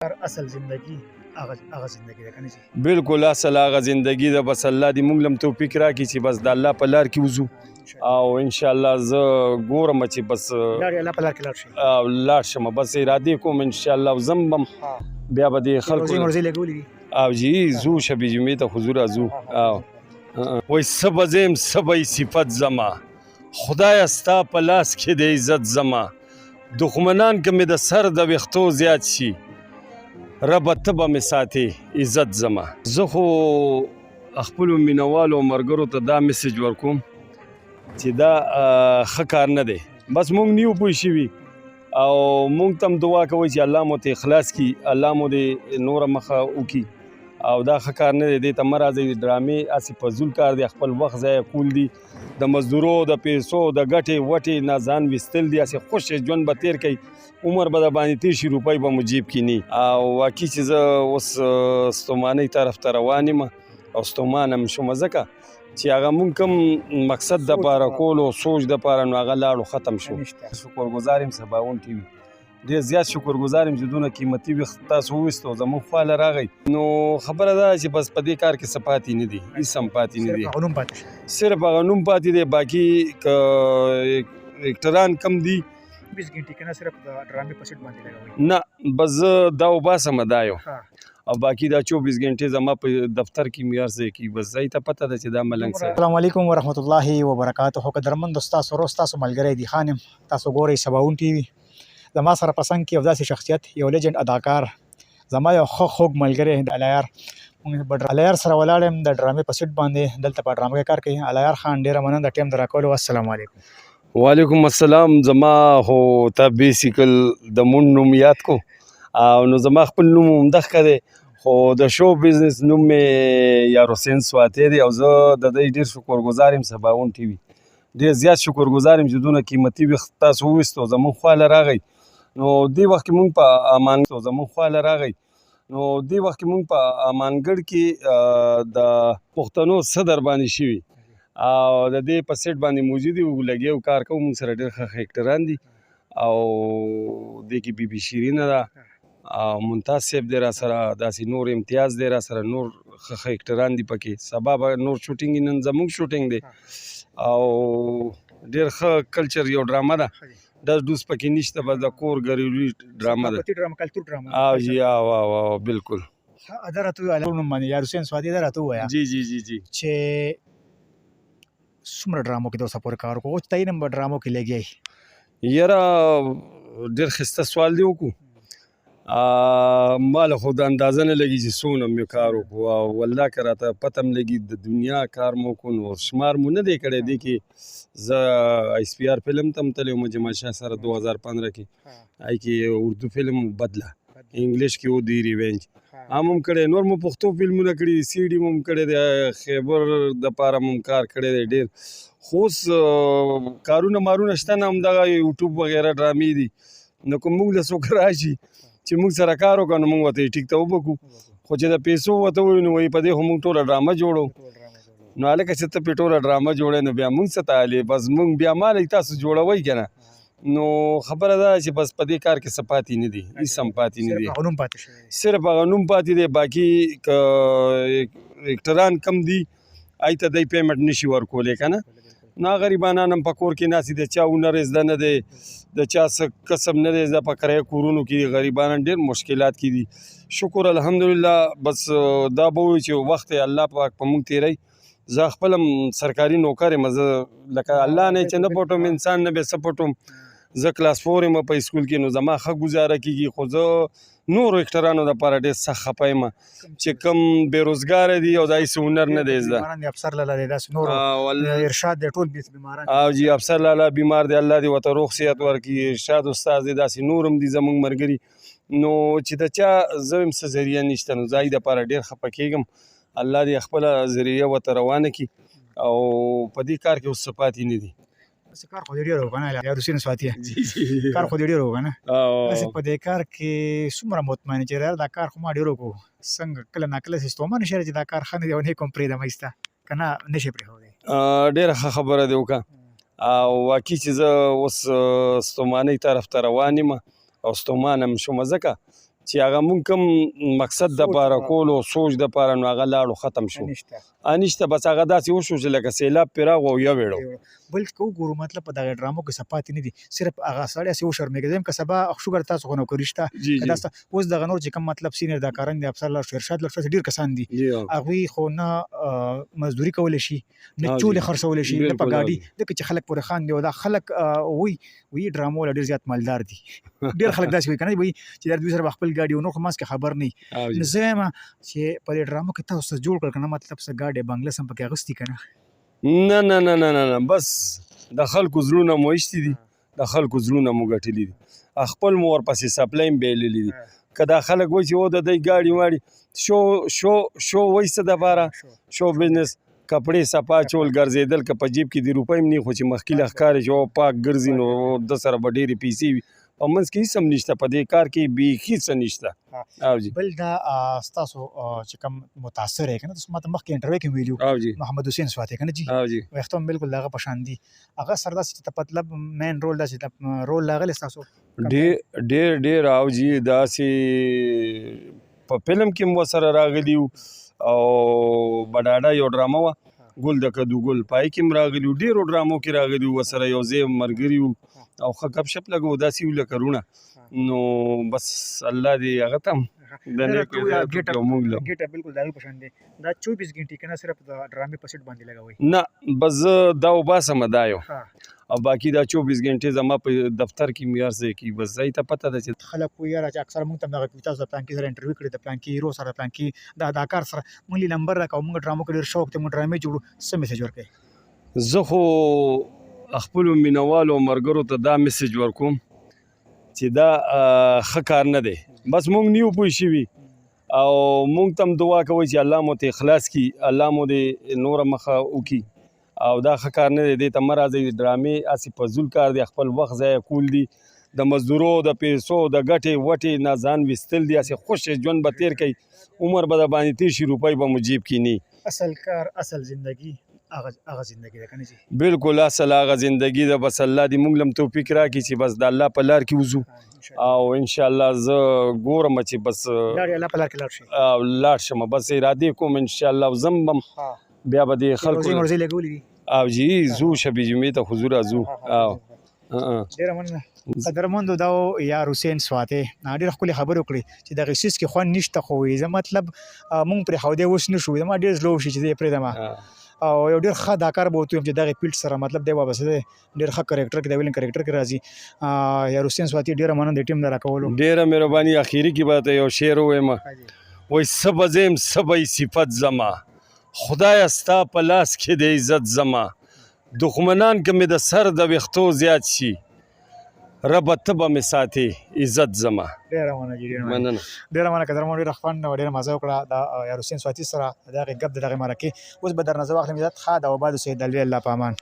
اصل زندگی هغه زندگی ده کنه چې بالکل اصل هغه زندگی ده. بس الله دې موږ لم توفیق راکړي چې بس د الله په لار کې وځو او ان شاء الله زه ګورم چې بس لاړ الله په لار کې لاړ شي لاړ شم. بس ارادې کوم ان شاء الله زم بم بیا به د خلکو مرزي لګولې دي او جی زو شبي جمعې ته حضور ازو او وای سبا زم سبا صفت زما خدای استا په لاس کې د عزت زما دښمنان که مې د سر د ویښتو زیات شي رب ته به مې ساتې عزت زما. زه خو خپلو مینهوالو او ملګرو ته دا میسج ورکوم چې دا ښه کار نه دی. بس موږ نیو پوه شوي او موږ ته هم دعا کوئ چې الله مو ته اخلاص کړي، الله مو دې نوره مخه وکړي او دا ښه کار نه دی. دې ته مه راځئ ډرامې هسې فضول کار دی، خپل وخت ضایع کول دي، د مزدورو د پیسو د ګټې وټې نه ځان ویستل دي، هسې خوش ژوند به تېر کوي، عمر به د باندې تېر شي، روپۍ به مو جیب کې نه او واقعي چې زه اوس ستومانۍ طرف ته روان یم او ستومانه م شومه ځکه چې هغه مونږ کوم مقصد دپاره کولو سوچ دپاره نو هغه لاړو ختم شو. شکرګزار یم سباوون ټي وي، ډېر زیات شکرګزار یم چې دونه قیمتي وخت تاسو وویستو زموږ خواله راغی. نو خبره دا چې بس په دې کار کې څه پاتې نه دي، هېڅ هم پاتې نه دي، صرف هغه نوم پاتې دی. باقي که اکټران کم دي 20 غنټې که نه صرف د ډرامې په سیټ باندې لګوئ نه، بس زه دا وباسم دا یو او باقي دا 24 غنټې زما په دفتر کې مې هر ځای کې بس ځای ته پته ده چې دا ملنګ صاحب. السلام علیکم ورحمت الله وبرکاته. قدرمند ستاسو ورو ستاسو ملګری دی خان یم، تاسو ګورئ سباوون ټي وي. زما سره په څنګ کې یو داسې شخصیت، یو لیجنډ اداکار، زما یو ښه خوږ ملګری الیار. موږ الیار سره ولاړ یم د ډرامې په سیټ باندې، دلته په ډرامه کې کار کوي. الیار خان ډېره مننه د ټایم د راکولو. السلام علیکم. وعلیکم السلام. زما خو ته بیسیکل د مون نوم یاد کو او نو زما خپل نوم همدغه دی، خو د شو بزنس نوم مې یار حسین سواتی دی او زه د دې ډېر شکرګزار یم سباوون ټي وي، ډېر زیات شکرګزار یم چې دونه قیمتي وخت تاسو وویستو زموږ خواله راغی. نو دې وخت کې مونږ په امانګړ کې د پښتنو صدر باندې شوي او د دې په سیټ باندې موجود یو لګیا او کار کوو. مونږ سره ډېر ښه اکټران دي او دې کې بي بي شیرینه ده او ممتاز صاحب دی را سره، داسې نور امتیاز دی را سره، نور ښه اکټران دي پکې. سبا به نور شوټینګ، نن زموږ شوټینګ دی او ډېر ښه کلچر یو ډرامه ده، ډز ډوز پکې نشته، بس د کور ګریلوي ډرامه ده. کلتور ډرامه او جی او بالکل. دا راته ووایه نوم باندې یار حسین سواتی، دا راته ووایه جی جی جی جی چې څومره ډرامو کې د اوسه پورې کار وکړو، اوس ته یې نم په ډرامو کې لګیا یې؟ یاره ډېر ښایسته سوال دی وکړو. ما له خو د اندازه نه لګي چې څومره مې کار وکړو او والله که راته پته هم لګي د دنیا کار مو وکړو نو شمار مو نه دی کړی. دې کې زه ایس پي آر فلم ته هم تللی وم جمال شاه سره 2015 کې، هغې کې اردو فلم بدله، انګلیش کې و دی ریوینج هم کړی، نور مو پښتو فلمونه کړي دي، سی ډي مو کړی دی، خیبر دپاره مو کار کړی دی ډېر. خو اوس کارونه مارونه شته نه، همدغه یوټیوب وغیره ډرامې دي. نو که موږ له څوک راشي چې موږ سره کار وکړو نو موږ ورته ټیک ته وبکو، خو چې د پیسو ورته ووایو نو وایي په دې خو موږ ټوله ډرامه جوړو. نو هلکه چې ته پرې ټوله ډرامه جوړی نو بیا موږ څه ته حالې، بس موږ بیا مالی تاسو جوړوئ که نه. نو خبره دا چې بس په دې کار کې څه پاتې نه دي، هېڅ هم پاتې نه دي، صرف هغه نوم پاتې دی. باقي که اکټران کم دي هغې ته دی پیمنټ نشي ورکولی که نه. نه غریبانان هم په کور کې ناست دي، د چا هنر زده نه دی، د چا څه کسب نه دی زده، په کرایه کورونو کې غریبانان ډېر مشکلات کې دي. شکر الحمدلله. بس دا به ووایو چې وخت یې الله پاک په موږ تېروي. زه خپل هم سرکاري نوکر یم، زه لکه الله نه چې نه پټوم انسان نه بیا څه پټوم. زه کلاس 4 یم په اسکول کې، نو زما ښه ګزاره کېږي، خو زه نورو اکټرانو دپاره ډېر سخت خفه یم چې کوم بېروزګاره دي او دا هېڅ هنر نه دی زده. افسر لالا دی داسې نور ارشاد دی، ټول بیماران او جی افسر لالا بیمار دی، الله دې ورته روغ صحت ورکړي. ارشاد استاد دی، داسې نور هم دي زموږ ملګري. نو چې د چا زه هم څه ذریعه نشته نو زه هغې دپاره ډېر خفه کېږم. الله دې خپله ذریعه ورته روانه کړي او په دې کار کې اوس څه پاتې نه دي. کار خو دې ډېر وکړه نه یار حسین سواتی، کار خو دې ډېر وکړه نه. داسې په دې کار کې څومره مطمئن چې یار دا کار خو ما ډېر وکړو، څنګه کله ناکله ستومانه شې چې دا کار ښه نه دی او نه یې کوم پرېږدم ایسته که نه نشي پرېښودی؟ ډېره ښه خبره دې وکړه او واقعي چې زه اوس ستومانۍ طرف ته روان یم او ستومانه م شومه ځکه چې هغه مونږ کوم مقصد دپاره کولو سوچ دپاره نو هغه لاړو ختم شو انشته بس هغه داسې وشو چې لکه سیلاب پرې راغو او یوېړو بل که وګورو مطلب په دغه ډرامو کې څه پاتې نه دي صرف هغه سړی هسې وشرمېږي ځم که سبا شوګر تاسو خو نوکري شته که دا اوس دغه نور چې کوم مطلب سینیر داکاران دي افسر لاړ شو ارشاد لاړ شو ډېر کسان دي هغوی خو نه مزدوري کولی شي نه چولې خرڅولی شي نه په ګاډي ځکه چې خلک پورې خاندي او دا خلک وایي ډرامو والا ډېر زیات مالدار دي ډېر خلک داسې وایي که نه وایي چې دا دوی سره به خپل ګاډي او نور خو منځ کې خبر نه وي نو زه یم چې په دې ډرامو کې تاسو څه جوړ کړل که نه مطلب څه ګاډي بنګله هم پکې اغوستي که نه نه نه نه نه بس د خلکو زړونه مو ایستي دي د خلکو زړونه مو ګټلي دي خپل مو ورپسې سپلایم بیللي دي که دا خلک وایي چې د دوی ګاډي واړي شو وایي څه دپاره شو بزنس کپړې صفا چول ګرځېدل که په جیب کې د روپۍ هم نه خو چې مخکې له ښکاري چې او پاک ګرځي نو د سره به ډېرې پیسې وي په منځ کې هېڅ هم نشته په دې کار کې بیخي څه نشته او جی بل دا ستاسو چې کوم متاثر یې که نه تاسو ما ته مخکې انټرویو کې ویلي محمد حسین سواتی که نه جي ویښته هم بالکل د هغه په شان دي هغه سره داسې چې مطلب مین رول داسې رول لاغلی ستاسو ډېر او جي داسې په فلم کې هم ورسره راغلي وو او بډاډه یو ډرامه وه ګل د کدو ګل پای کې هم راغلي وو ډېرو ډرامو کې راغلي وو ورسره یو ځای ملګري وو او ښه ګپ شپ لګو داسې وو لکه رونه نو بس الله دې هغه ته هم د نیکو هدایت وکړي او موږ له ګیټه بالکل د هغې په شان دی دا 24 ګنټې که نه صرف د ډرامې په سیټ باندې لګوئ نه بس زه دا وباسمه دا یو او باقي دا 24 ګنټې زما په دفتر کې مې هر ځای کې بس ځای ته پته ده چې خلک وایي یاره چې اکثره موږ ته هم دغه کوي تاسو د پلانکي سره انټرویو کړی د پلانکي هیرو سره پلانکي د اداکار سره موږ لې نمبر راکړو موږ ډرامو کې ډېر شوق دی موږ ډرامې جوړو څه میسج ورکوئ زه خو خپلو مینوالو او ملګرو ته دا میسج ورکوم چې دا ښه کار نه دی بس موږ نیو پوه شوي او موږ ته هم دعا کوئ چې الله مو ته اخلاص کړي الله مو دې نوره مخه وکړي او دا ښه کار نه دی دې ته مه راځئ ډرامې هسې فضول کار دی خپل وخت ضایع کول دي د مزدورو د پیسو د ګټې وټې نه ځان ویستل دي هسې خوش ژوند به تیر کوي عمر به د باندې تیر شي روپۍ به مو جیب کې نه اصل کار اصل زندگی هغه زندگی ده که نه جي بالکل اصل هغه زندگی ده بس الله دې موږ له هم توفیق راکړي چې بس د الله په لار کې وځو او انشاءالله زه ګورم چې بس الله په لار کې لاړ شي او لاړ شم بس ارادې کوم انشاءالله زم بم بیا به دې خلکو روزي لګولې دي او جی زو شبي جمعې ته حضور ازو او ډېره مننه قدرمندو دا یار حسین سواتی ډېر ښکلې خبرې وکړې چې دغه څیز کې خوند نشته خو زه مطلب مونږ پرې ښودی اوس نه شو زما ډېر زړه وشي چې زه یې پرېږدم او یو ډېر ښه اداکار به ورته ویم چې دغې فیلډ سره مطلب دی وابسته دی ډېر ښه کرکټر کې د ویلن کرکټر کې راځي یار حسین سواتی ډېره مننه د ټیم نه راکولو ډېره مهرباني اخري کې به ته یو شعر ووایم وایي څه به زه یم څه به صفت زما خدایه ستا په لاس کې د عزت زما دښمنان که مې د سر د ویښتو زیات شي ربه ته به مې ساتې عزت زما ډېره مننه جي ډېره مننه قدرمن ډېره خوند او ډېره مزه وکړه د یار حسین سواتی سره د هغې ګپ د دغې مرکې اوس به درنه زه واخلم عزت ښه ده او باد اوسئ د الله په امان